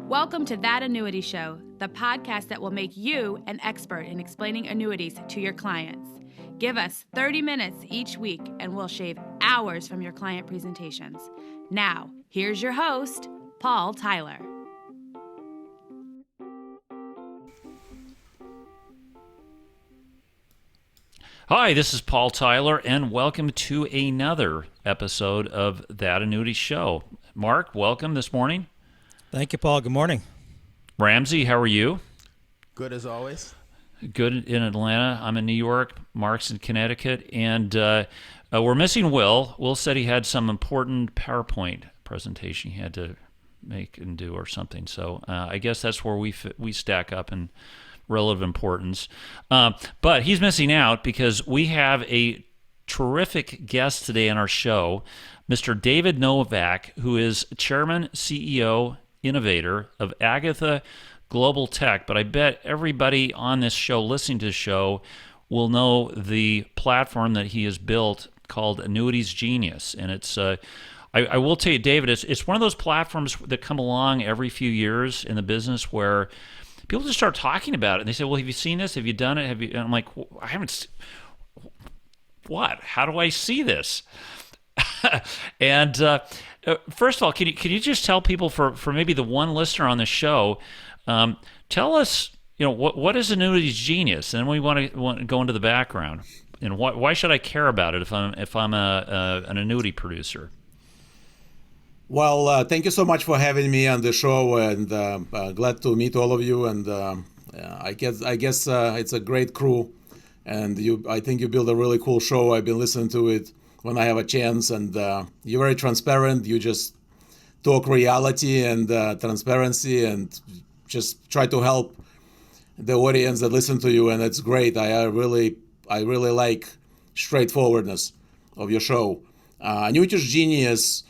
Welcome to That Annuity Show, the podcast that will make you an expert in explaining annuities to your clients. Give us 30 minutes each week and we'll shave hours from your client presentations. Now, here's your host, Paul Tyler. Hi, this is Paul Tyler, and welcome to another episode of That Annuity Show. Mark, welcome this morning. Thank you, Paul. Good morning. Ramsey, how are you? Good as always. Good in Atlanta. I'm in New York. Mark's in Connecticut. And we're missing Will. Will said he had some important PowerPoint presentation he had to make and do or something. So I guess that's where we stack up in relative importance. But he's missing out because we have a terrific guest today on our show, Mr. David Novak, who is Chairman, CEO, Innovator of Agatha Global Tech. But I bet everybody on this show, listening to the show, will know the platform that he has built called Annuities Genius. And it's I will tell you, David, it's one of those platforms that come along every few years in the business where people just start talking about it, and they say, well, have you seen this? Have you done it? And I'm like, I haven't. What? How do I see this? And first of all, can you just tell people, for maybe the one listener on the show, tell us, what is Annuities Genius? And then we want to go into the background. And why should I care about it if I'm an annuity producer? Well, thank you so much for having me on the show, and glad to meet all of you. And I guess it's a great crew, and I think you build a really cool show. I've been listening to it when I have a chance, and you're very transparent. You just talk reality and transparency, and just try to help the audience that listen to you, and it's great. I really like straightforwardness of your show. Annuities Genius.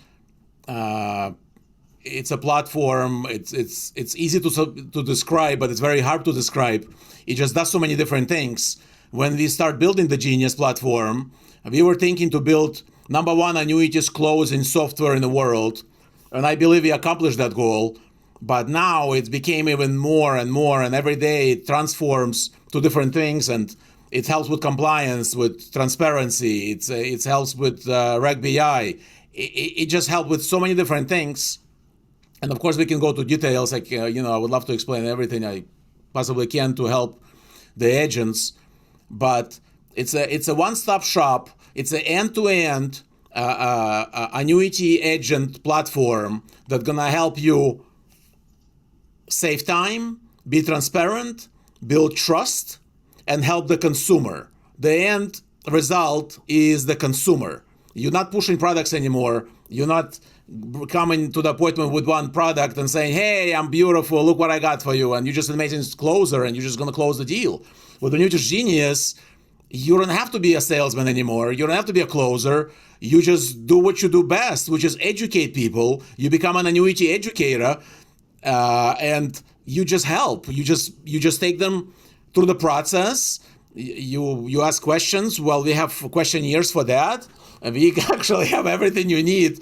It's a platform. It's easy to describe, but it's very hard to describe. It just does so many different things. When we start building the Genius platform, we were thinking to build number one annuities closing software in the world, and I believe we accomplished that goal. But now it became even more and more, and every day it transforms to different things, and it helps with compliance, with transparency. It helps with Reg BI. It just helped with so many different things. And of course, we can go to details. I would love to explain everything I possibly can to help the agents. But it's a one-stop shop. It's an end-to-end annuity agent platform that's going to help you save time, be transparent, build trust, and help the consumer. The end result is the consumer. You're not pushing products anymore. You're not coming to the appointment with one product and saying, hey, I'm beautiful, look what I got for you. And you're just an amazing closer and you're just going to close the deal. With Annuities Genius, you don't have to be a salesman anymore. You don't have to be a closer. You just do what you do best, which is educate people. You become an annuity educator, and you just help. You just take them through the process. You ask questions. Well, we have questionnaires for that. And we actually have everything you need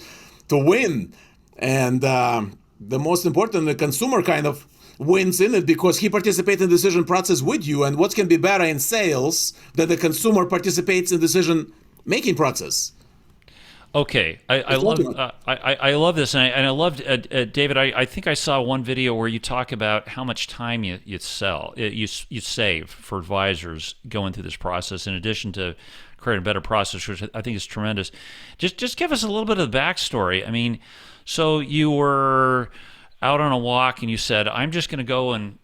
to win. And the most important, the consumer kind of wins in it because he participates in the decision process with you. And what can be better in sales than the consumer participates in decision-making process? Okay, I love this, and I loved David. I think I saw one video where you talk about how much time you save for advisors going through this process, in addition to creating a better process, which I think is tremendous. Just give us a little bit of the backstory. I mean, so you were out on a walk and you said, I'm just going to go and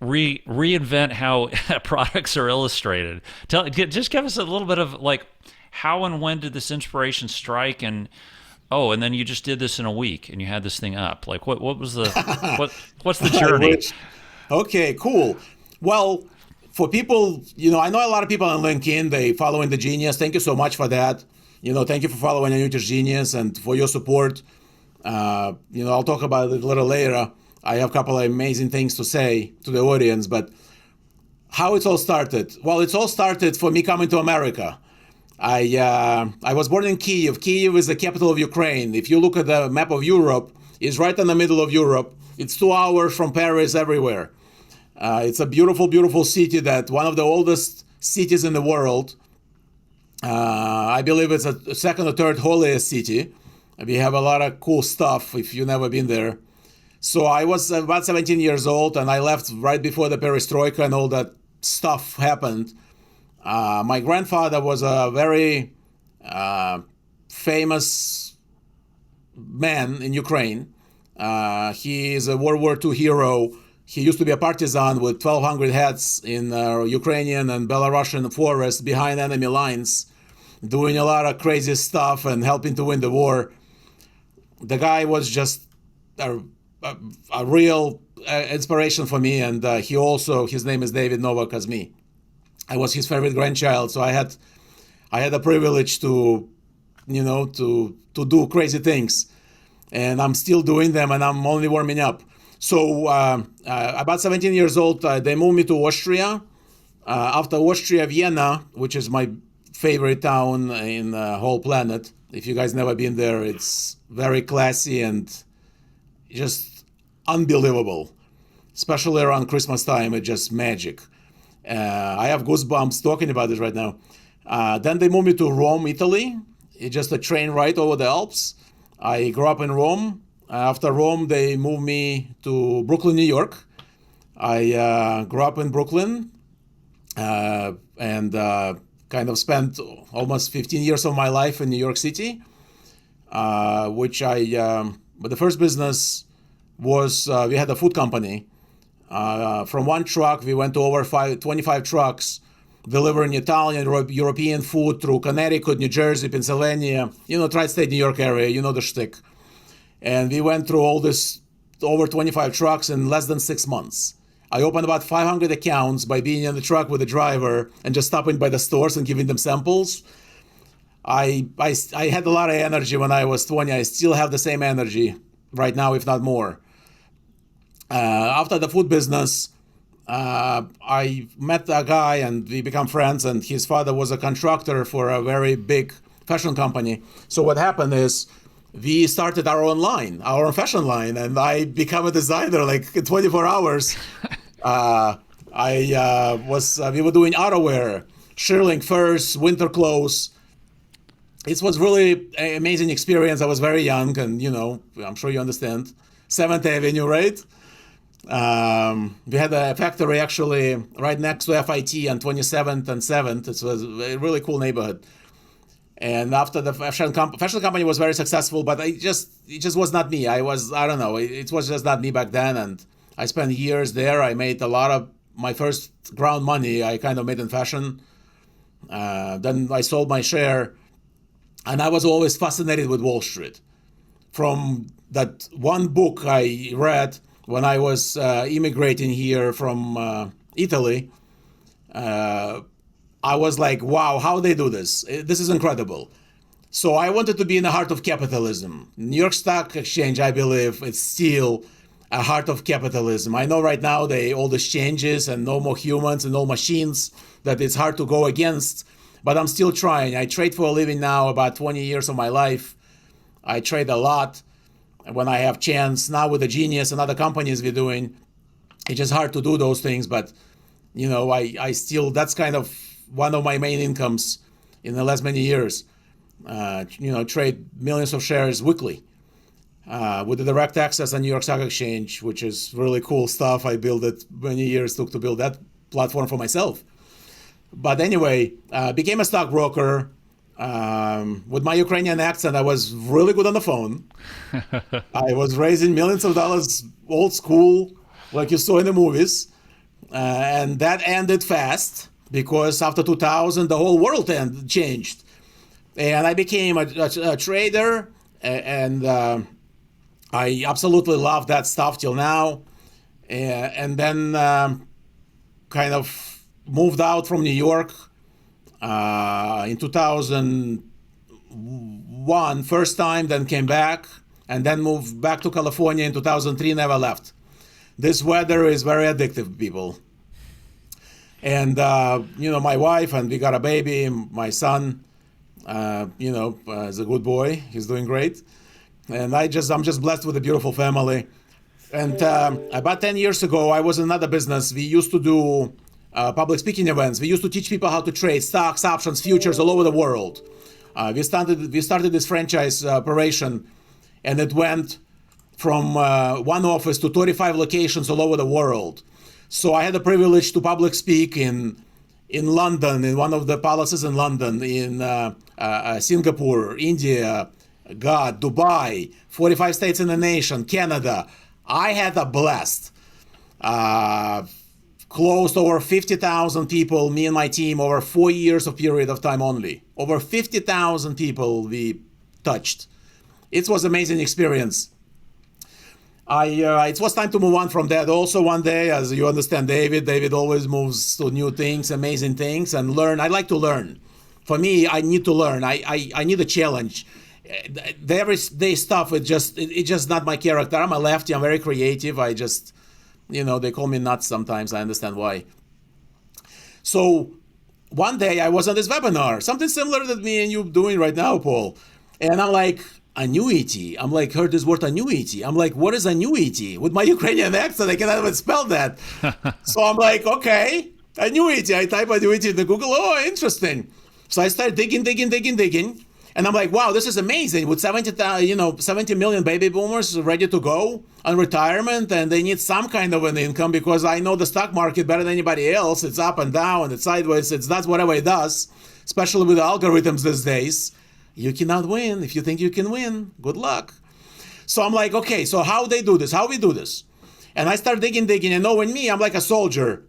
reinvent how products are illustrated. Just give us a little bit of like, how and when did this inspiration strike? And then you just did this in a week and you had this thing up. Like, what was the what's the journey? Okay, cool. Well, for people, I know a lot of people on LinkedIn, they following the Genius. Thank you so much for that. Thank you for following Annuities Genius and for your support. I'll talk about it a little later. I have a couple of amazing things to say to the audience, but how it all started? Well, it's all started for me coming to America. I was born in Kyiv. Kyiv is the capital of Ukraine. If you look at the map of Europe, it's right in the middle of Europe. It's 2 hours from Paris everywhere. It's a beautiful, beautiful city that one of the oldest cities in the world. I believe it's a second or third holiest city. We have a lot of cool stuff if you've never been there. So I was about 17 years old, and I left right before the Perestroika and all that stuff happened. My grandfather was a very famous man in Ukraine. He is a World War II hero. He used to be a partisan with 1,200 heads in Ukrainian and Belarusian forests behind enemy lines, doing a lot of crazy stuff and helping to win the war. The guy was just a real inspiration for me, and his name is David Novak as me. I was his favorite grandchild, so I had the privilege to do crazy things, and I'm still doing them, and I'm only warming up. So about 17 years old, they moved me to Austria. After Austria, Vienna, which is my favorite town in the whole planet. If you guys never been there, it's very classy and just unbelievable. Especially around Christmas time, it's just magic. I have goosebumps talking about this right now. Then they moved me to Rome, Italy. It's just a train ride over the Alps. I grew up in Rome. After Rome, they moved me to Brooklyn, New York. I grew up in Brooklyn and kind of spent almost 15 years of my life in New York City, but the first business was, we had a food company. From one truck, we went to over 25 trucks, delivering Italian, European food through Connecticut, New Jersey, Pennsylvania, tri-state New York area, the shtick. And we went through all this, over 25 trucks in less than 6 months. I opened about 500 accounts by being in the truck with the driver and just stopping by the stores and giving them samples. I had a lot of energy when I was 20. I still have the same energy right now, if not more. After the food business, I met a guy and we became friends, and his father was a contractor for a very big fashion company. So what happened is we started our own fashion line, and I became a designer like in 24 hours. We were doing outerwear, shearling furs, winter clothes. It was really an amazing experience. I was very young, and I'm sure you understand. 7th Avenue, right? We had a factory actually right next to FIT on 27th and 7th. It was a really cool neighborhood. And after the fashion company was very successful, but it just was not me. I don't know. It was just not me back then. And I spent years there. I made a lot of my first ground money. I kind of made in fashion. Then I sold my share, and I was always fascinated with Wall Street. From that one book I read when I was immigrating here from Italy, I was like, wow, how they do this? This is incredible. So I wanted to be in the heart of capitalism. New York Stock Exchange, I believe, it's still a heart of capitalism. I know right now all this changes and no more humans and no machines, that it's hard to go against, but I'm still trying. I trade for a living now, about 20 years of my life. I trade a lot when I have chance. Now with the Genius and other companies we're doing, it's just hard to do those things, but I still, that's kind of one of my main incomes in the last many years. Trade millions of shares weekly with the direct access on New York Stock Exchange, which is really cool stuff. I built it, many years took to build that platform for myself. But anyway, became a stockbroker. With my Ukrainian accent, I was really good on the phone. I was raising millions of dollars, old school, like you saw in the movies. And that ended fast, because after 2000, the whole world changed. And I became a trader, and I absolutely love that stuff till now. And then kind of moved out from New York in 2001, first time, then came back, and then moved back to California in 2003, never left. This weather is very addictive, people. And, my wife, and we got a baby, my son, is a good boy. He's doing great. And I'm just blessed with a beautiful family. And about 10 years ago, I was in another business. We used to do public speaking events. We used to teach people how to trade stocks, options, futures all over the world. We started this franchise operation, and it went from one office to 35 locations all over the world. So I had the privilege to public speak in London, in one of the palaces in London, in Singapore, India, Dubai, 45 states in the nation, Canada. I had a blast. Close to over 50,000 people, me and my team, over 4 years of period of time only. Over 50,000 people we touched. It was an amazing experience. It was time to move on from that. Also, one day, as you understand, David always moves to new things, amazing things, and learn. I like to learn. For me, I need to learn. I need a challenge. The everyday stuff, it's just not my character. I'm a lefty. I'm very creative. They call me nuts sometimes. I understand why. So one day I was on this webinar, something similar that me and you doing right now, Paul. And I'm like, annuity. I'm like, heard this word annuity. I'm like, what is annuity? With my Ukrainian accent, I cannot even spell that. So I'm like, okay, annuity. I type annuity in the Google. Oh, interesting. So I start digging. And I'm like, wow, this is amazing. With 70 million baby boomers ready to go on retirement, and they need some kind of an income because I know the stock market better than anybody else. It's up and down, it's sideways, it does whatever it does, especially with the algorithms these days. You cannot win. If you think you can win, good luck. So I'm like, okay, so how they do this? How we do this? And I start digging, and knowing me, I'm like a soldier.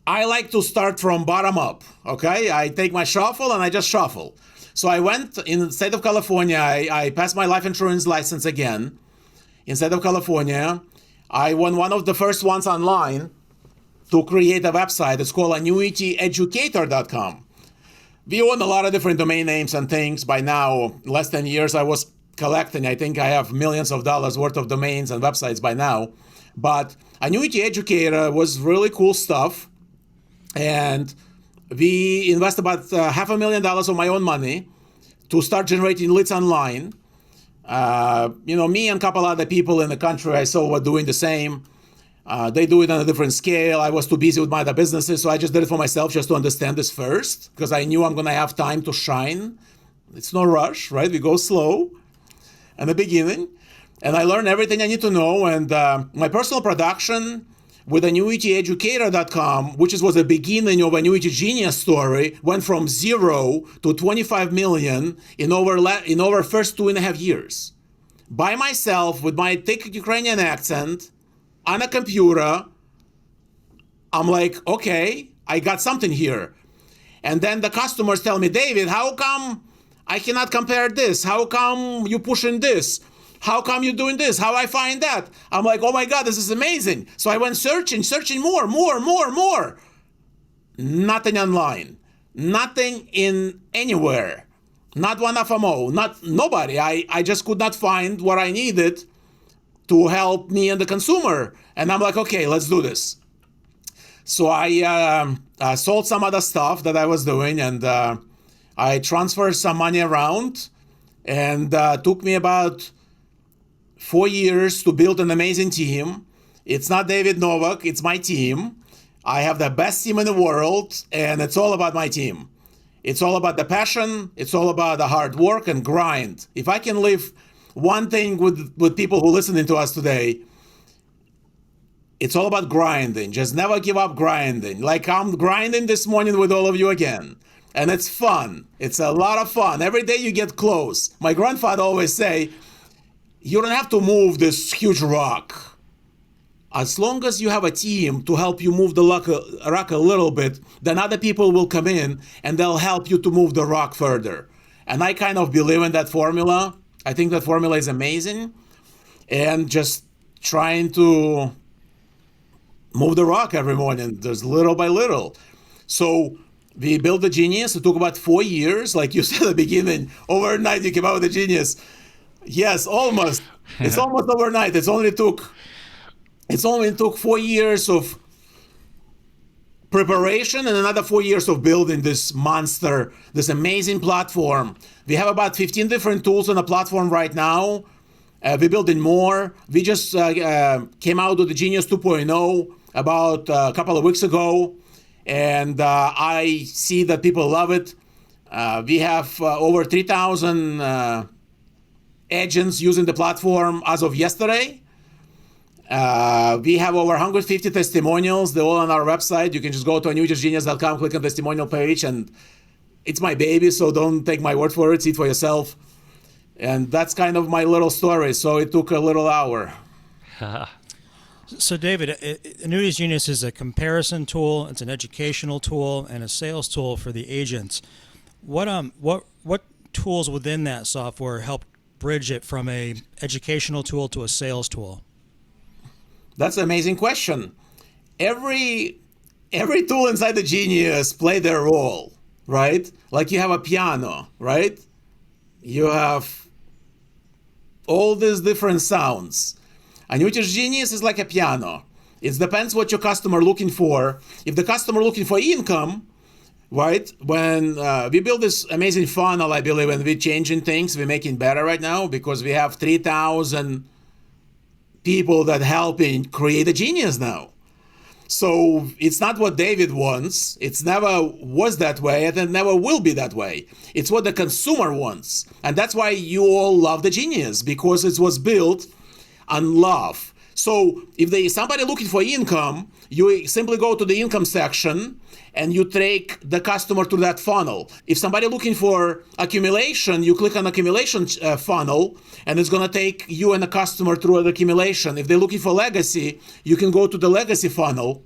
I like to start from bottom up, okay? I take my shuffle and I just shuffle. So I went in the state of California. I passed my life insurance license again. In state of California, I won one of the first ones online to create a website. It's called AnnuityEducator.com. We own a lot of different domain names and things. By now, less than years, I was collecting. I think I have millions of dollars worth of domains and websites by now. But Annuity Educator was really cool stuff. And we invest about $500,000 of my own money to start generating leads online. Me and a couple other people in the country I saw were doing the same. They do it on a different scale. I was too busy with my other businesses, so I just did it for myself just to understand this first, because I knew I'm going to have time to shine. It's no rush, right? We go slow in the beginning. And I learned everything I need to know. And my personal production with AnnuityEducator.com, which was the beginning of Annuity Genius story, went from 0 to 25 million in over first 2.5 years. By myself, with my thick Ukrainian accent, on a computer. I'm like, okay, I got something here. And then the customers tell me, David, how come I cannot compare this? How come you pushing this? How come you doing this? How I find that? I'm like, oh my God, this is amazing. So I went searching more. Nothing online. Nothing in anywhere. Not one FMO. Nobody. I just could not find what I needed to help me and the consumer. And I'm like, okay, let's do this. So I sold some other stuff that I was doing, and I transferred some money around, and took me about 4 years to build an amazing team. It's not David Novak, it's my team. I have the best team in the world, and it's all about my team. It's all about the passion. It's all about the hard work and grind. If I can leave one thing with people who are listening to us today, it's all about grinding. Just never give up grinding. Like I'm grinding this morning with all of you again. And it's fun. It's a lot of fun. Every day you get close. My grandfather always say, you don't have to move this huge rock. As long as you have a team to help you move the rock a little bit, then other people will come in and they'll help you to move the rock further. And I kind of believe in that formula. I think that formula is amazing. And just trying to move the rock every morning, just little by little. So we built the Genius. It took about 4 years. Like you said at the beginning, overnight you came out with the Genius. Yes, almost. It's almost overnight. It only took 4 years of preparation and another 4 years of building this monster, this amazing platform. We have about 15 different tools on the platform right now. We're building more. We just came out with the Genius 2.0 about a couple of weeks ago, and I see that people love it. We have over 3,000 agents using the platform as of yesterday. We have over 150 testimonials. They're all on our website. You can just go to annuitiesgenius.com, click on the testimonial page, and it's my baby, so don't take my word for it. See it for yourself. And that's kind of my little story. So it took a little hour. So, David, Annuities Genius is a comparison tool, it's an educational tool, and a sales tool for the agents. What tools within that software help bridge it from a educational tool to a sales tool? That's an amazing question. Every tool inside the Genius play their role, right? Like you have a piano, right? You have all these different sounds. Annuities Genius is like a piano. It depends what your customer looking for. If the customer looking for income, right? When we build this amazing funnel, I believe, and we're changing things, we're making better right now because we have 3,000 people that helping create a Genius now. So it's not what David wants. It's never was that way, and it never will be that way. It's what the consumer wants. And that's why you all love the Genius, because it was built on love. So if somebody looking for income, you simply go to the income section and you take the customer to that funnel. If somebody looking for accumulation, you click on accumulation funnel, and it's going to take you and the customer through the accumulation. If they're looking for legacy, you can go to the legacy funnel,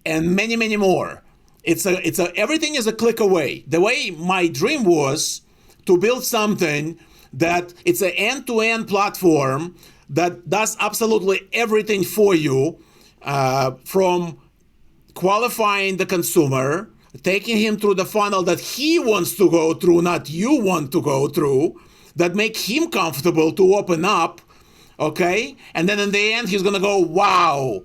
and many, many more. Everything is a click away. The way my dream was to build something that it's an end-to-end platform that does absolutely everything for you, from qualifying the consumer, taking him through the funnel that he wants to go through, not you want to go through, that make him comfortable to open up, okay? And then in the end, he's gonna go, wow,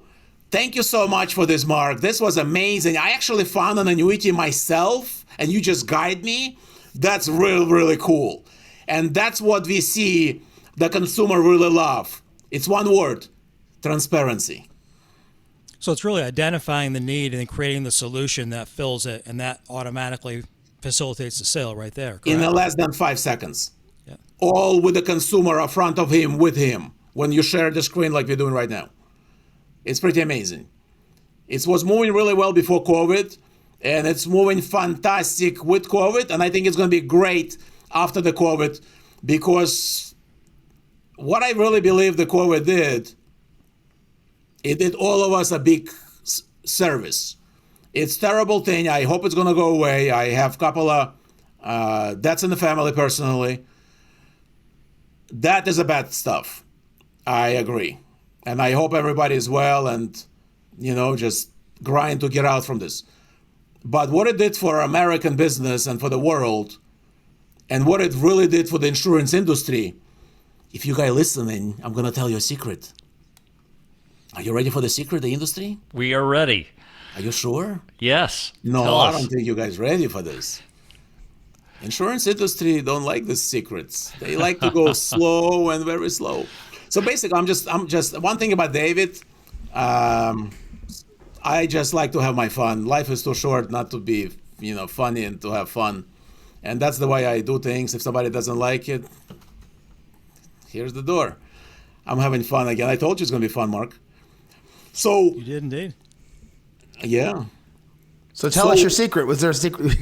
thank you so much for this, Mark. This was amazing. I actually found an annuity myself, and you just guide me. That's really, really cool. And that's what we see the consumer really love. It's one word, transparency. So it's really identifying the need and then creating the solution that fills it, and that automatically facilitates the sale right there, correct? In less than 5 seconds. Yeah. All with the consumer in front of him, with him, when you share the screen like we're doing right now. It's pretty amazing. It was moving really well before COVID, and it's moving fantastic with COVID, and I think it's going to be great after the COVID, because what I really believe the COVID did, it did all of us a big service. It's a terrible thing. I hope it's going to go away. I have a couple of deaths in the family personally. That is a bad stuff. I agree. And I hope everybody is well and, just grind to get out from this. But what it did for American business and for the world, and what it really did for the insurance industry, if you guys listening, I'm going to tell you a secret. Are you ready for the secret, the industry? We are ready. Are you sure? Yes. No, Tell I us. don't think you guys ready for this. Insurance industry don't like the secrets. They like to go slow and very slow. So basically, I'm just one thing about David. I just like to have my fun. Life is too short not to be, funny and to have fun. And that's the way I do things. If somebody doesn't like it, here's the door. I'm having fun again. I told you it's going to be fun, Mark. So You did indeed. yeah. So tell us your secret. Was there a secret?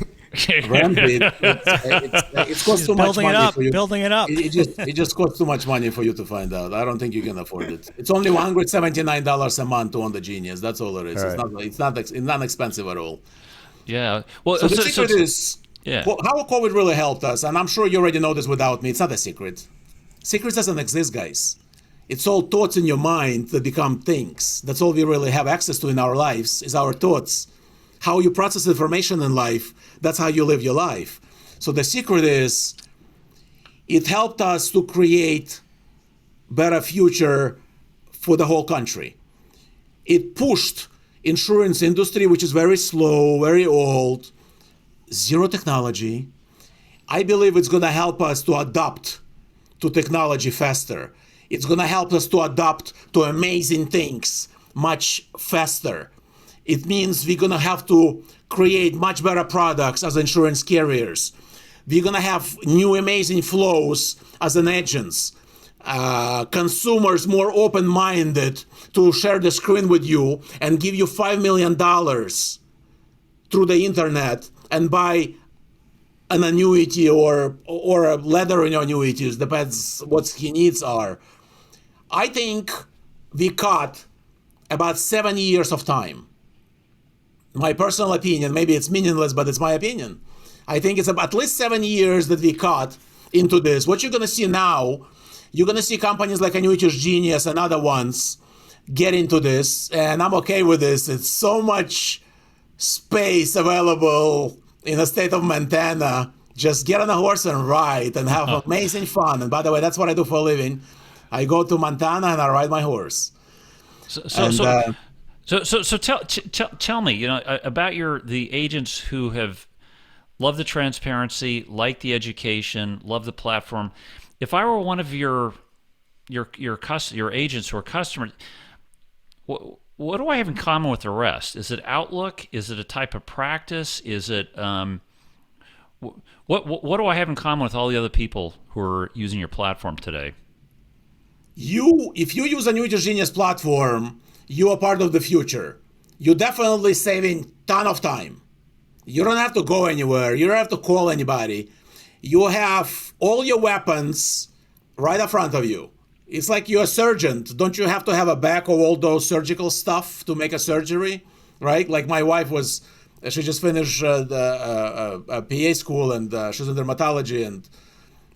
Rampage. It costs too much Building it money up, for you. building it up. It just costs too much money for you to find out. I don't think you can afford it. It's only $179 a month to own the Genius. That's all it is. All It's not expensive at all. Yeah. Well, So the secret is yeah. how COVID really helped us, and I'm sure you already know this without me. It's not a secret. Secrets doesn't exist, guys. It's all thoughts in your mind that become things. That's all we really have access to in our lives is our thoughts. How you process information in life, that's how you live your life. So the secret is it helped us to create better future for the whole country. It pushed insurance industry, which is very slow, very old, zero technology. I believe it's going to help us to adapt to technology faster. It's going to help us to adapt to amazing things much faster. It means we're going to have to create much better products as insurance carriers. We're going to have new amazing flows as an agents. Consumers more open-minded to share the screen with you and give you $5 million through the internet and buy an annuity or a letter in annuities, depends what his needs are. I think we cut about 7 years of time. My personal opinion, maybe it's meaningless, but it's my opinion. I think it's about at least 7 years that we cut into this. What you're going to see now, you're going to see companies like Annuities Genius and other ones get into this, and I'm okay with this. It's so much space available in the state of Montana. Just get on a horse and ride and have amazing fun. And by the way, that's what I do for a living. I go to Montana and I ride my horse. So tell me, about the agents who have loved the transparency, like the education, love the platform. If I were one of your agents or customers, what do I have in common with the rest? Is it outlook? Is it a type of practice? Is it what do I have in common with all the other people who are using your platform today? If you use Annuities Genius platform, you are part of the future. You're definitely saving ton of time. You don't have to go anywhere. You don't have to call anybody. You have all your weapons right in front of you. It's like you're a surgeon. Don't you have to have a bag of all those surgical stuff to make a surgery, right? Like my wife she just finished a PA school and she's in dermatology and,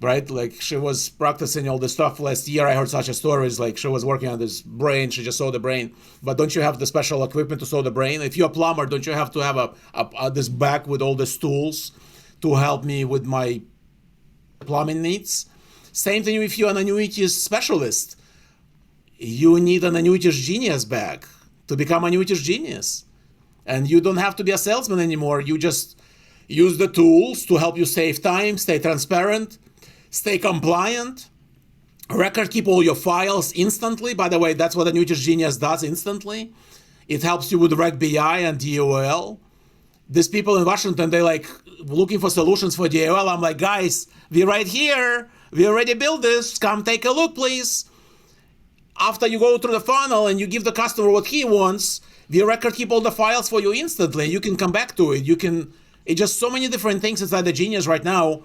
right? Like she was practicing all this stuff last year. I heard such a stories like she was working on this brain. She just sewed the brain. But don't you have the special equipment to sew the brain? If you're a plumber, don't you have to have this bag with all these tools to help me with my plumbing needs? Same thing if you're an annuities specialist. You need an Annuities Genius bag to become Annuities Genius. And you don't have to be a salesman anymore. You just use the tools to help you save time, stay transparent, stay compliant, record keep all your files instantly. By the way, that's what Annuities Genius does instantly. It helps you with Reg BI and DOL. These people in Washington, they like looking for solutions for DOL. I'm like, guys, we're right here. We already built this. Come take a look, please. After you go through the funnel and you give the customer what he wants, we record keep all the files for you instantly. You can come back to it. It's just so many different things inside the Genius right now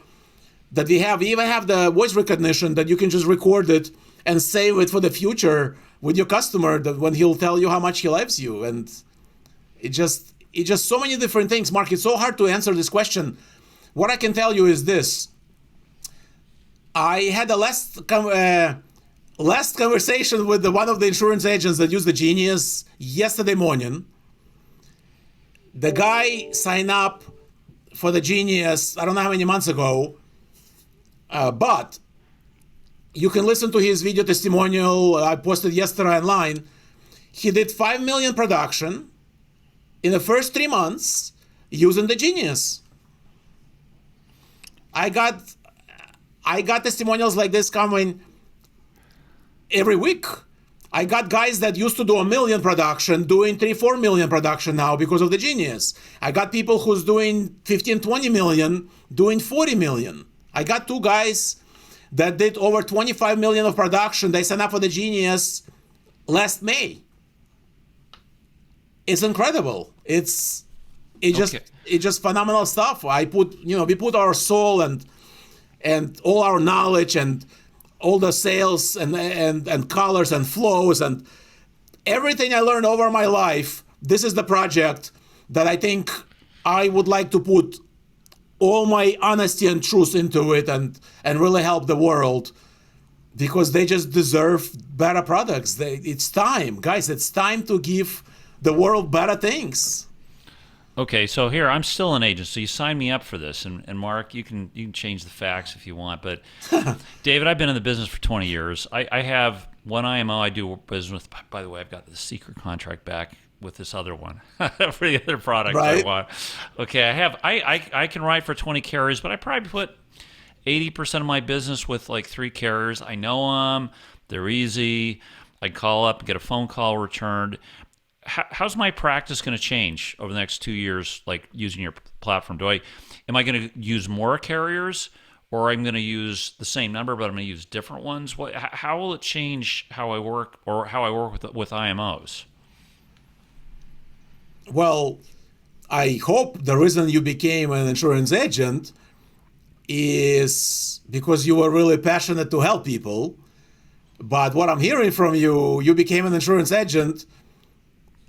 that we have. We even have the voice recognition that you can just record it and save it for the future with your customer that when he'll tell you how much he loves you. And it's just so many different things. Mark, it's so hard to answer this question. What I can tell you is this. I had a last conversation with one of the insurance agents that use the Genius yesterday morning. The guy signed up for the Genius, I don't know how many months ago, but you can listen to his video testimonial I posted yesterday online. He did 5 million production in the first 3 months using the Genius. I got testimonials like this coming every week. I got guys that used to do 1 million production doing 3-4 million production now because of the Genius. I got people who's doing 15-20 million doing 40 million. I got 2 guys that did over 25 million of production. They signed up for the Genius last May. It's incredible. It's just phenomenal stuff. We put our soul and all our knowledge and all the sales and colors and flows and everything I learned over my life. This is the project that I think I would like to put all my honesty and truth into it and really help the world because they just deserve better products. It's time, guys. It's time to give the world better things. Okay, so here I'm still an agent, so you signed me up for this, and Mark, you can change the facts if you want. But David, I've been in the business for 20 years. I have one IMO I do business with. By the way, I've got the secret contract back with this other one for the other product right. I want. Okay, I can write for 20 carriers, but I probably put 80% of my business with like 3 carriers. I know them. They're easy. I call up, get a phone call returned. How's my practice going to change over the next 2 years, like using your platform? Am I going to use more carriers, or I'm going to use the same number, but I'm going to use different ones? How will it change how I work, or how I work with IMOs? Well, I hope the reason you became an insurance agent is because you were really passionate to help people. But what I'm hearing from you, you became an insurance agent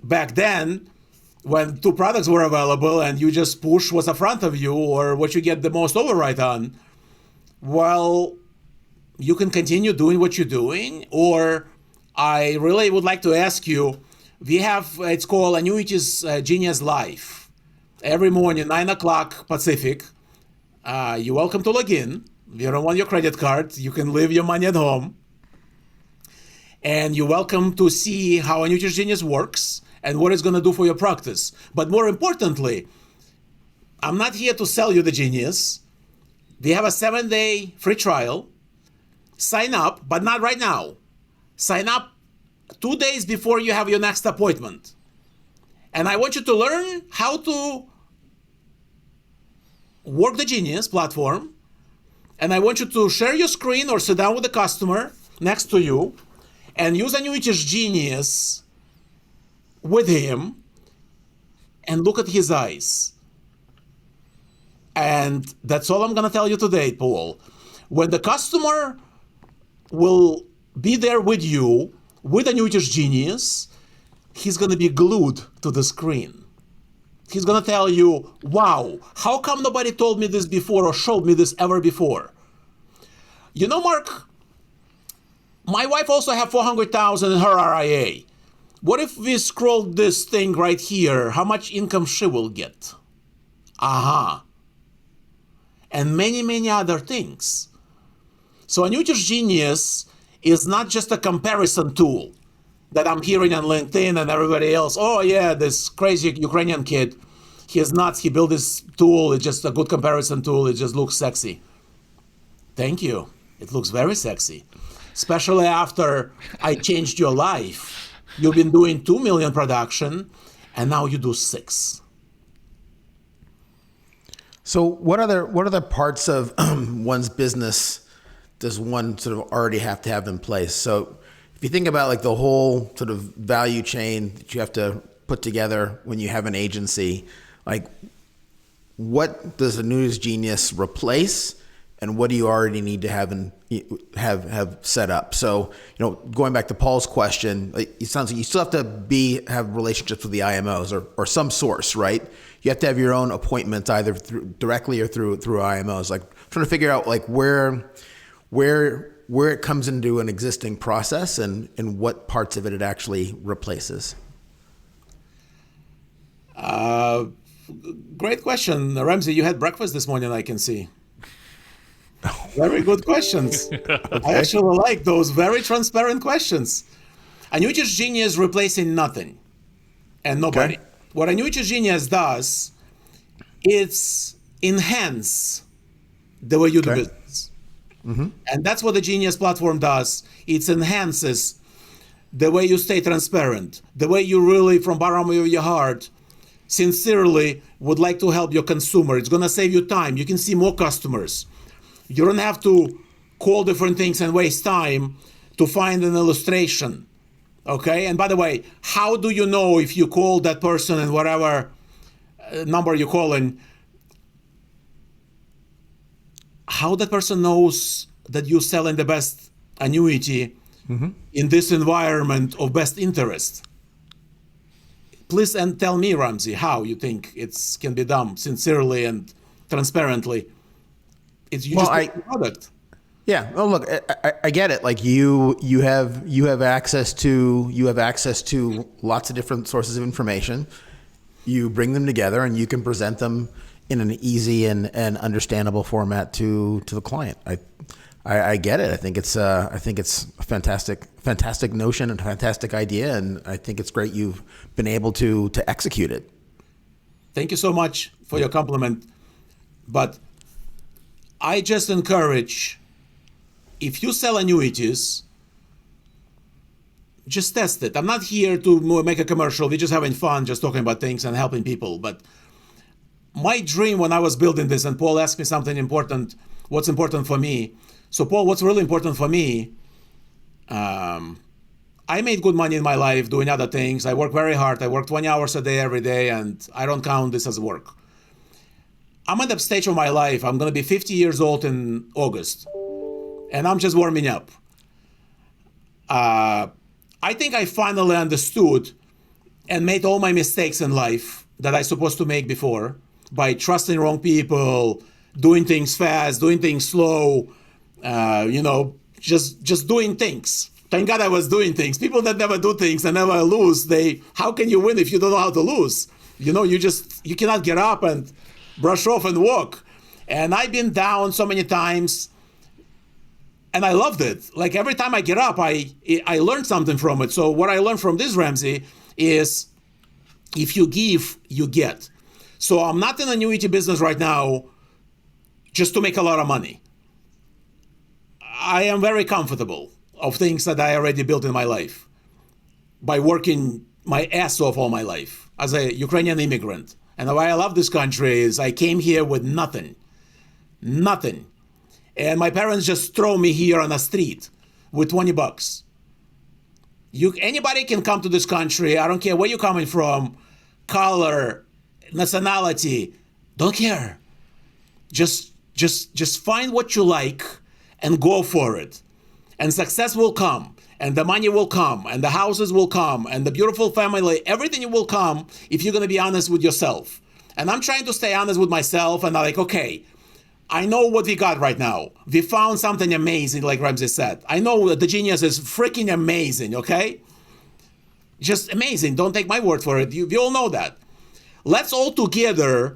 back then when 2 products were available and you just push what's in front of you or what you get the most override on. Well, you can continue doing what you're doing, or I really would like to ask you, we have, it's called Annuities Genius Live. Every morning, 9 o'clock Pacific, you're welcome to log in. If you don't want your credit card, you can leave your money at home. And you're welcome to see how Annuities Genius works and what it's going to do for your practice. But more importantly, I'm not here to sell you the Genius. We have a 7-day free trial. Sign up, but not right now. Sign up 2 days before you have your next appointment. And I want you to learn how to work the Genius platform. And I want you to share your screen or sit down with the customer next to you and use Annuities Genius with him and look at his eyes. And that's all I'm going to tell you today, Paul. When the customer will be there with you, with Annuities Genius, he's going to be glued to the screen. He's going to tell you, wow, how come nobody told me this before or showed me this ever before? You know, Mark, my wife also have $400,000 in her RIA. What if we scroll this thing right here? How much income she will get? Aha. And many, many other things. So Annuities Genius is not just a comparison tool that I'm hearing on LinkedIn and everybody else. Oh yeah, this crazy Ukrainian kid, he is nuts. He built this tool. It's just a good comparison tool. It just looks sexy. Thank you. It looks very sexy. Especially after I changed your life. You've been doing 2 million production, and now you do 6. So what other parts of one's business does one sort of already have to have in place? So if you think about like the whole sort of value chain that you have to put together when you have an agency, like what does Annuities Genius replace, and what do you already need to have set up? So, going back to Paul's question, it sounds like you still have to have relationships with the IMOs or some source, right? You have to have your own appointments either directly or through IMOs. Like trying to figure out like where it comes into an existing process and what parts of it actually replaces. Great question, Ramsey. You had breakfast this morning, I can see. Very good questions. I actually like those very transparent questions. Annuities Genius replacing nothing and nobody. Okay. What Annuities Genius does, it's enhance the way you do business. Mm-hmm. And that's what the Genius platform does. It enhances the way you stay transparent, the way you really, from bottom of your heart, sincerely would like to help your consumer. It's going to save you time. You can see more customers. You don't have to call different things and waste time to find an illustration, okay? And by the way, how do you know if you call that person and whatever number you're calling, how that person knows that you're selling the best annuity in this environment of best interest? Please and tell me, Ramsey, how you think it can be done sincerely and transparently. It's just a product. Yeah. Well, look, I get it. Like you have access to lots of different sources of information. You bring them together and you can present them in an easy and understandable format to the client. I get it. I think it's a fantastic notion and a fantastic idea, and I think it's great you've been able to execute it. Thank you so much for your compliment, but I just encourage, if you sell annuities, just test it. I'm not here to make a commercial. We're just having fun, just talking about things and helping people. But my dream when I was building this, and Paul asked me something important, what's important for me? So Paul, what's really important for me, I made good money in my life doing other things. I work very hard. I work 20 hours a day every day, and I don't count this as work. I'm at the stage of my life, I'm going to be 50 years old in August, and I'm just warming up. I think I finally understood and made all my mistakes in life that I supposed to make before by trusting wrong people, doing things fast, doing things slow, just doing things. Thank God I was doing things. People that never do things and never lose, how can you win if you don't know how to lose? You cannot get up and brush off and walk. And I've been down so many times, and I loved it. Like every time I get up, I learned something from it. So what I learned from this, Ramsey, is if you give, you get. So I'm not in the annuity business right now just to make a lot of money. I am very comfortable of things that I already built in my life by working my ass off all my life as a Ukrainian immigrant. And why I love this country is I came here with nothing. And my parents just throw me here on the street with $20. Anybody can come to this country. I don't care where you're coming from, color, nationality, don't care. Just find what you like and go for it. And success will come, and the money will come, and the houses will come, and the beautiful family, everything will come if you're going to be honest with yourself. And I'm trying to stay honest with myself, and I'm like, okay, I know what we got right now. We found something amazing, like Ramsey said. I know that the Genius is freaking amazing, okay? Just amazing. Don't take my word for it. We all know that. Let's all together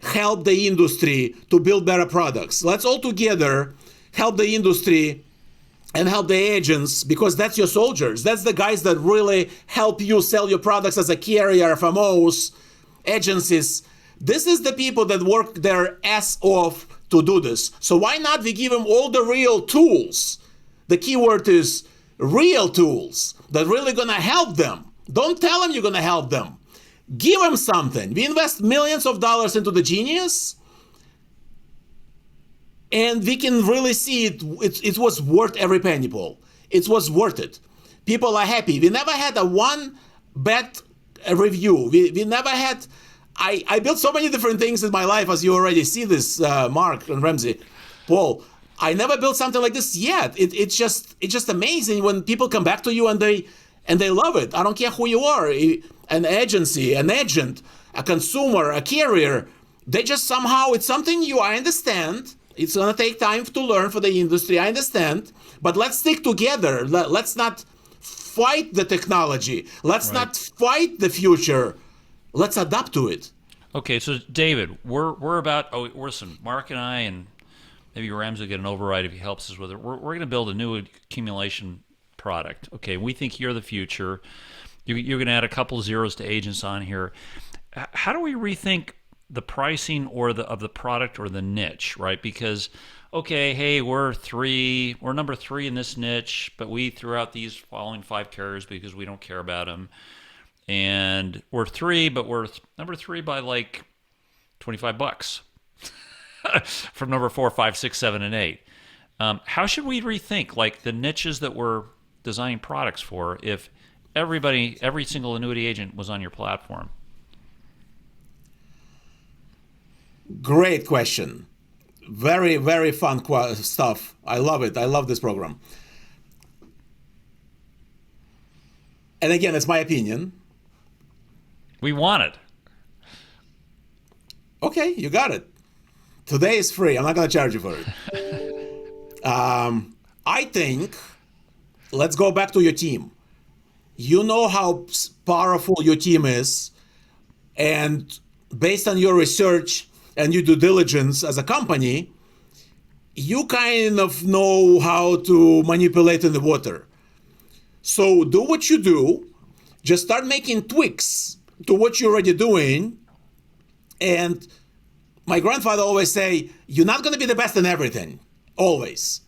help the industry to build better products. Let's all together help the industry and help the agents, because that's your soldiers. That's the guys that really help you sell your products as a carrier, FMOs, agencies. This is the people that work their ass off to do this. So why not we give them all the real tools? The keyword is real tools that really gonna help them. Don't tell them you're gonna help them. Give them something. We invest millions of dollars into the Genius, and we can really see it was worth every penny, Paul. It was worth it. People are happy. We never had a one bad review. We never had... I built so many different things in my life, as you already see this, Mark and Ramsey, Paul. I never built something like this yet. It's just amazing when people come back to you and they love it. I don't care who you are, an agency, an agent, a consumer, a carrier. They just somehow, it's something I understand. It's going to take time to learn for the industry. I understand. But let's stick together. Let's not fight the technology. Let's not fight the future. Let's adapt to it. Okay, so David, we're about. Listen, Mark and I, and maybe Ramsey will get an override if he helps us with it. We're going to build a new accumulation product. Okay, we think you're the future. You're going to add a couple zeros to agents on here. How do we rethink the pricing of the product or the niche, right? Because, okay, hey, we're number 3 in this niche, but we threw out these following 5 carriers because we don't care about them. And we're 3, but we're number 3 by like $25 from number 4, 5, 6, 7, and 8. How should we rethink like the niches that we're designing products for if every single annuity agent was on your platform? Great question. Very, very fun stuff. I love it. I love this program. And again, it's my opinion. We want it. Okay, you got it. Today is free. I'm not going to charge you for it. I think, let's go back to your team. You know how powerful your team is, and based on your research and your due diligence as a company, you kind of know how to manipulate in the water. So do what you do. Just start making tweaks to what you're already doing. And my grandfather always say, you're not going to be the best in everything, always.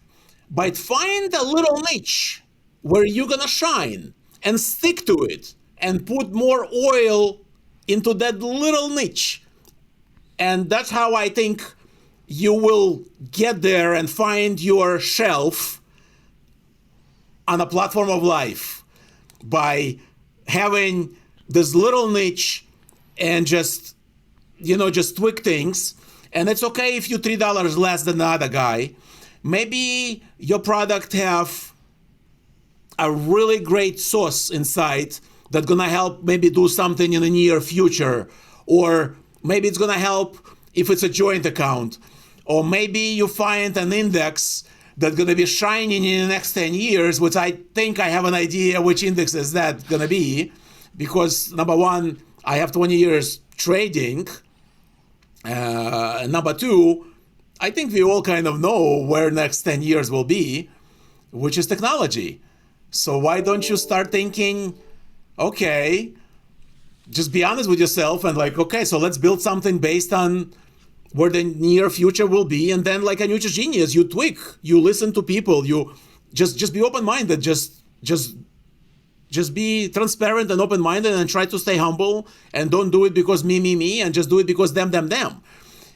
But find a little niche where you're going to shine and stick to it and put more oil into that little niche. And that's how I think you will get there and find your shelf on a platform of life, by having this little niche and just tweak things. And it's okay if you're $3 less than the other guy. Maybe your product have a really great sauce inside that's gonna help maybe do something in the near future, or maybe it's gonna help if it's a joint account, or maybe you find an index that's going to be shining in the next 10 years, which I think I have an idea which index is that going to be, because number one, I have 20 years trading. Number two, I think we all kind of know where next 10 years will be, which is technology. So why don't you start thinking, okay, just be honest with yourself and like, okay, so let's build something based on where the near future will be, and then like Annuities Genius, you tweak, you listen to people, you just be open-minded, just be transparent and open-minded, and try to stay humble, and don't do it because me, and just do it because them.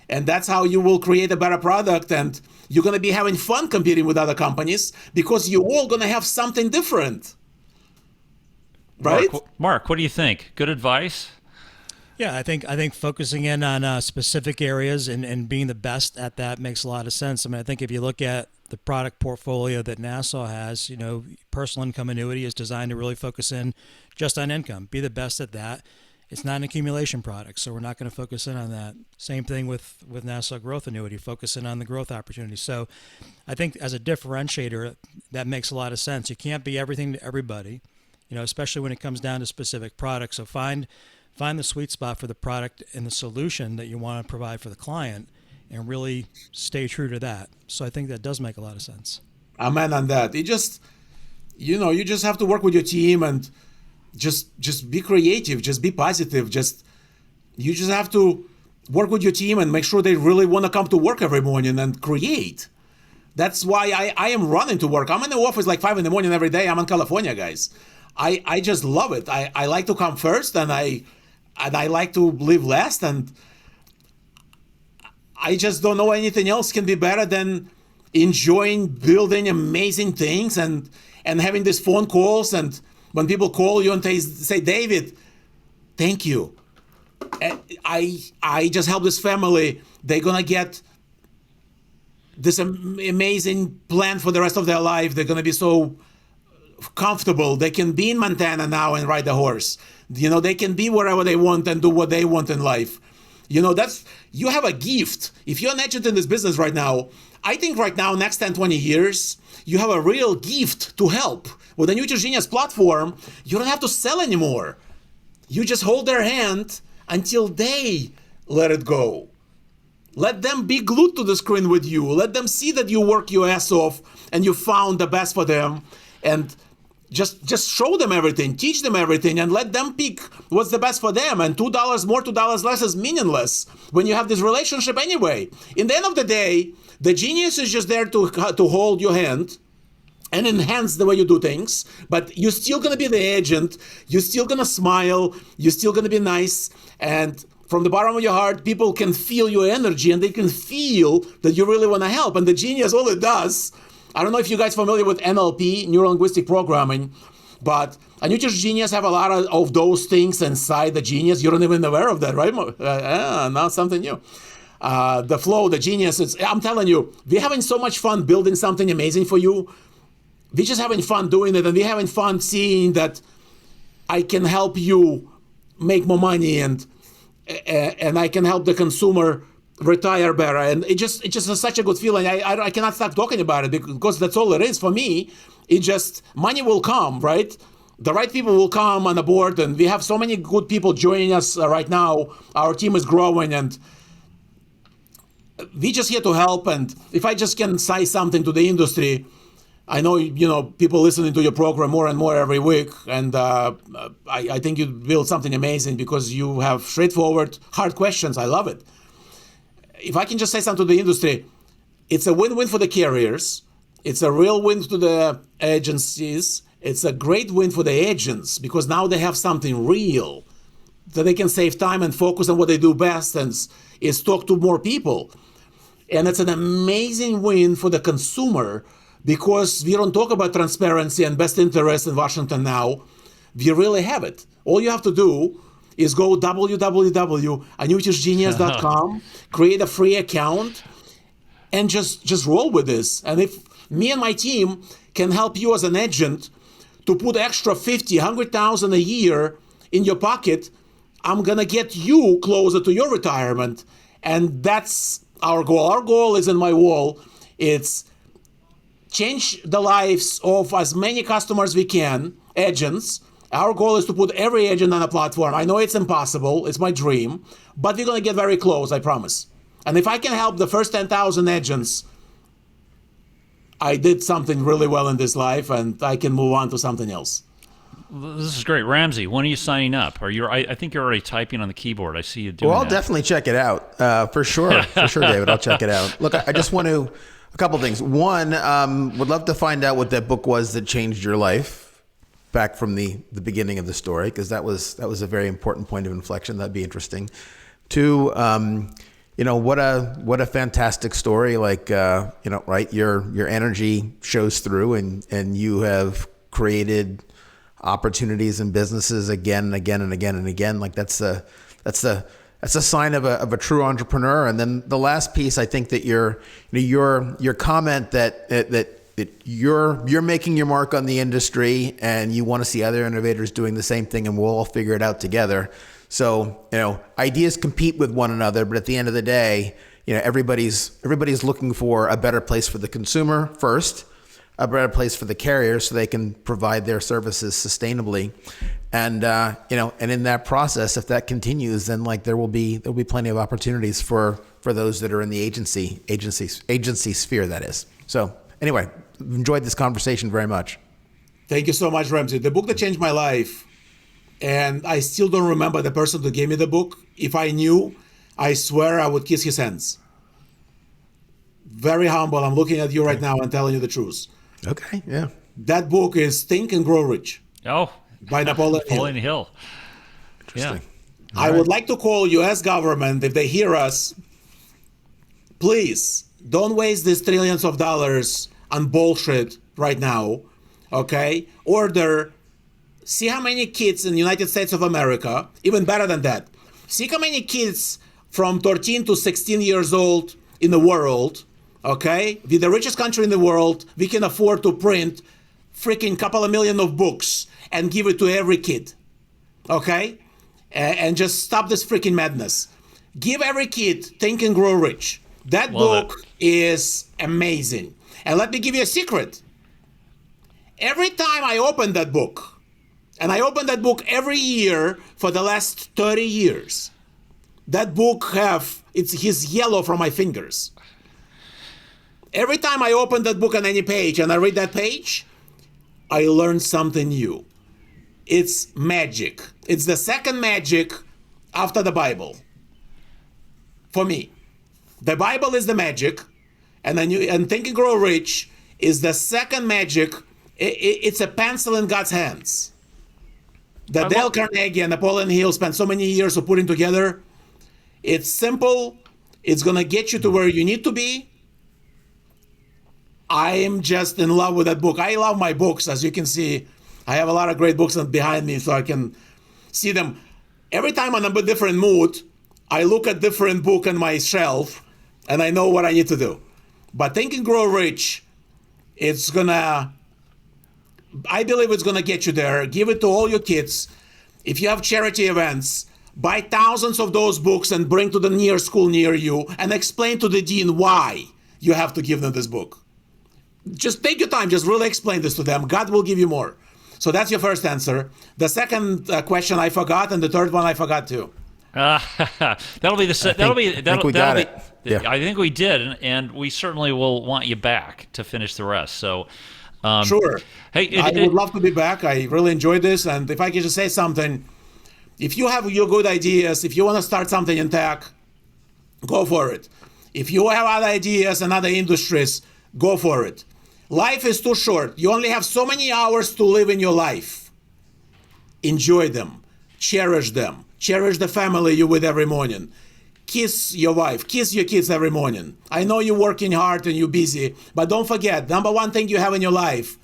And that's how you will create a better product, and you're gonna be having fun competing with other companies because you're all gonna have something different, right? Mark, what do you think? Good advice? Yeah, I think focusing in on specific areas and being the best at that makes a lot of sense. I mean, I think if you look at the product portfolio that Nassau has, personal income annuity is designed to really focus in just on income. Be the best at that. It's not an accumulation product, so we're not going to focus in on that. Same thing with Nassau Growth Annuity, focus in on the growth opportunities. So I think as a differentiator, that makes a lot of sense. You can't be everything to everybody, especially when it comes down to specific products. So find the sweet spot for the product and the solution that you want to provide for the client, and really stay true to that. So I think that does make a lot of sense. Amen on that. You just have to work with your team and just be creative, just be positive. You just have to work with your team and make sure they really want to come to work every morning and create. That's why I am running to work. I'm in the office like 5 a.m. every day. I'm in California, guys. I just love it. I like to come first, and I like to live last, and I just don't know anything else can be better than enjoying building amazing things and having these phone calls, and when people call you and they say, David, thank you. I just helped this family. They're gonna get this amazing plan for the rest of their life. They're gonna be so comfortable. They can be in Montana now and ride a horse. They can be wherever they want and do what they want in life. You have a gift. If you're an agent in this business right now, I think right now, next 10, 20 years, you have a real gift to help. With the Annuities Genius platform, you don't have to sell anymore. You just hold their hand until they let it go. Let them be glued to the screen with you. Let them see that you work your ass off and you found the best for them. And just show them everything, teach them everything, and let them pick what's the best for them. And $2 more, $2 less is meaningless when you have this relationship anyway. In the end of the day, the genius is just there to hold your hand and enhance the way you do things, but you're still going to be the agent. You're still going to smile. You're still going to be nice. And from the bottom of your heart, people can feel your energy, and they can feel that you really want to help. And the genius, all it does, I don't know if you guys are familiar with NLP, neuro-linguistic programming, but Annuities Genius have a lot of those things inside the genius. You're not even aware of that, right? Now something new. The flow, the genius, I'm telling you, we're having so much fun building something amazing for you. We're just having fun doing it, and we're having fun seeing that I can help you make more money, and I can help the consumer retire better. And it just is such a good feeling. I cannot stop talking about it because that's all it is for me. It just, money will come, right? The right people will come on the board, and we have so many good people joining us right now. Our team is growing, and we just here to help. And if I just can say something to the industry, I know, people listening to your program more and more every week, and I think you build something amazing because you have straightforward, hard questions. I love it. if I can just say something to the industry, it's a win-win for the carriers. It's a real win to the agencies. It's a great win for the agents because now they have something real that they can save time and focus on what they do best, and is talk to more people. And it's an amazing win for the consumer because we don't talk about transparency and best interest in Washington now. We really have it. All you have to do is go www.annuitiesgenius.com, create a free account, and just roll with this. And if me and my team can help you as an agent to put extra 50, 100,000 a year in your pocket, I'm gonna get you closer to your retirement. And that's our goal. Our goal is in my wall. It's change the lives of as many customers we can, agents. Our goal is to put every agent on a platform. I know it's impossible. It's my dream. But we're going to get very close, I promise. And if I can help the first 10,000 agents, I did something really well in this life, and I can move on to something else. This is great. Ramsey, when are you signing up? I think you're already typing on the keyboard. I see you doing Well, I'll that. definitely check it out. For sure. For sure, David. I'll check it out. Look, I just want to, a couple things. One, would love to find out what that book was that changed your life back from the beginning of the story, because that was a very important point of inflection. That'd be interesting. Two, what a fantastic story. Like, right. Your energy shows through, and you have created opportunities and businesses again and again and again and again. Like that's a sign of a true entrepreneur. And then the last piece, I think that your comment that you're making your mark on the industry and you want to see other innovators doing the same thing, and we'll all figure it out together. So, ideas compete with one another, but at the end of the day, everybody's looking for a better place for the consumer first, a better place for the carrier so they can provide their services sustainably. And, and in that process, if that continues, then there'll be plenty of opportunities for those that are in the agency sphere, that is. So anyway, enjoyed this conversation very much. Thank you so much, Ramsey. The book that changed my life, and I still don't remember the person who gave me the book. If I knew, I swear I would kiss his hands. Very humble. I'm looking at you right now and telling you the truth. Okay, yeah. That book is Think and Grow Rich. Oh, by Napoleon Hill. Interesting. Yeah. I would like to call U.S. government, if they hear us, please don't waste these trillions of dollars on bullshit right now, okay? See how many kids in the United States of America, even better than that, see how many kids from 13 to 16 years old in the world, okay? We're the richest country in the world. We can afford to print freaking couple of million of books and give it to every kid, okay? And just stop this freaking madness. Give every kid Think and Grow Rich. That book is amazing. And let me give you a secret. Every time I open that book, and I open that book every year for the last 30 years, that book is yellow from my fingers. Every time I open that book on any page and I read that page, I learn something new. It's magic. It's the second magic after the Bible. For me, the Bible is the magic, and Think and Grow Rich is the second magic. It's a pencil in God's hands that Dale Carnegie and Napoleon Hill spent so many years of putting together. It's simple. It's going to get you to where you need to be. I am just in love with that book. I love my books. As you can see, I have a lot of great books behind me so I can see them. Every time I'm in a different mood, I look at different book on my shelf and I know what I need to do. But Think and Grow Rich, I believe it's gonna get you there. Give it to all your kids. If you have charity events, buy thousands of those books and bring to the near school near you and explain to the dean why you have to give them this book. Just take your time, just really explain this to them. God will give you more. So that's your first answer. The second question I forgot, and the third one I forgot too. That'll be the. I think we got it. Yeah. I think we did, and we certainly will want you back to finish the rest. So, sure. Hey, I would love to be back. I really enjoyed this, and if I could just say something, if you have your good ideas, if you want to start something in tech, go for it. If you have other ideas and other industries, go for it. Life is too short. You only have so many hours to live in your life. Enjoy them. Cherish them. Cherish the family you're with every morning. Kiss your wife. Kiss your kids every morning. I know you're working hard and you're busy, but don't forget, number one thing you have in your life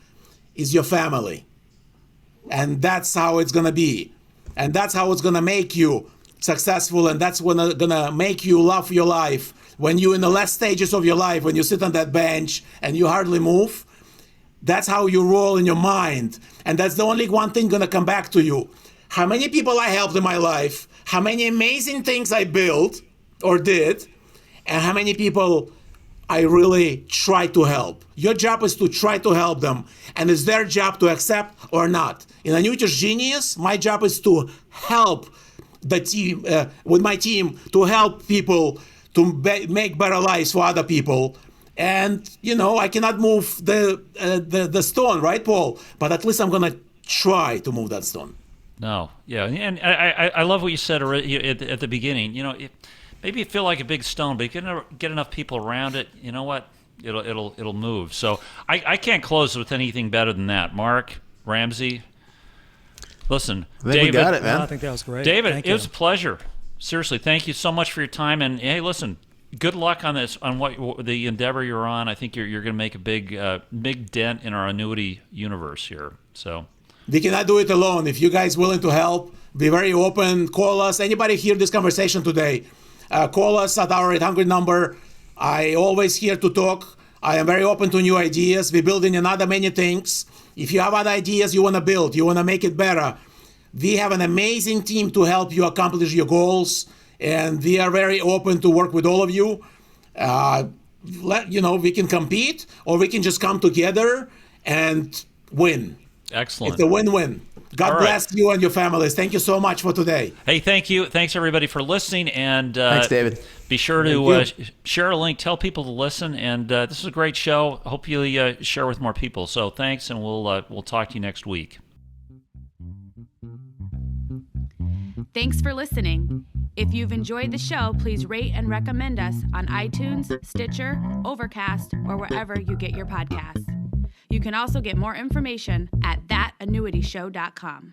is your family. And that's how it's going to be. And that's how it's going to make you successful, and that's going to make you love your life. When you're in the last stages of your life, when you sit on that bench and you hardly move, that's how you roll in your mind. And that's the only one thing going to come back to you. How many people I helped in my life, how many amazing things I built or did, and how many people I really try to help. Your job is to try to help them, and it's their job to accept or not. In Annuities Genius, my job is to help the team, with my team, to help people to make better lives for other people. And, I cannot move the stone, right, Paul? But at least I'm going to try to move that stone. No, yeah, and I love what you said at the beginning. Maybe you feel like a big stone, but you can get enough people around it. You know what? It'll move. So I can't close with anything better than that. Mark, Ramsey, listen, I think David, we got it, man. I think that was great. David, it was a pleasure. Seriously, thank you so much for your time. And hey, listen, good luck on this, on what the endeavor you're on. I think you're going to make a big dent in our annuity universe here. So we cannot do it alone. If you guys willing to help, be very open. Call us. Anybody hear this conversation today? Call us at our 800 number. I always here to talk. I am very open to new ideas. We're building another many things. If you have other ideas you want to build, you want to make it better, we have an amazing team to help you accomplish your goals, and we are very open to work with all of you. We can compete, or we can just come together and win. Excellent. It's a win-win. God bless you and your families. Thank you so much for today. Hey, thank you. Thanks, everybody, for listening. And thanks, David. Be sure to share a link. Tell people to listen. And this is a great show. Hope you share with more people. So thanks, and we'll talk to you next week. Thanks for listening. If you've enjoyed the show, please rate and recommend us on iTunes, Stitcher, Overcast, or wherever you get your podcasts. You can also get more information at thatannuityshow.com.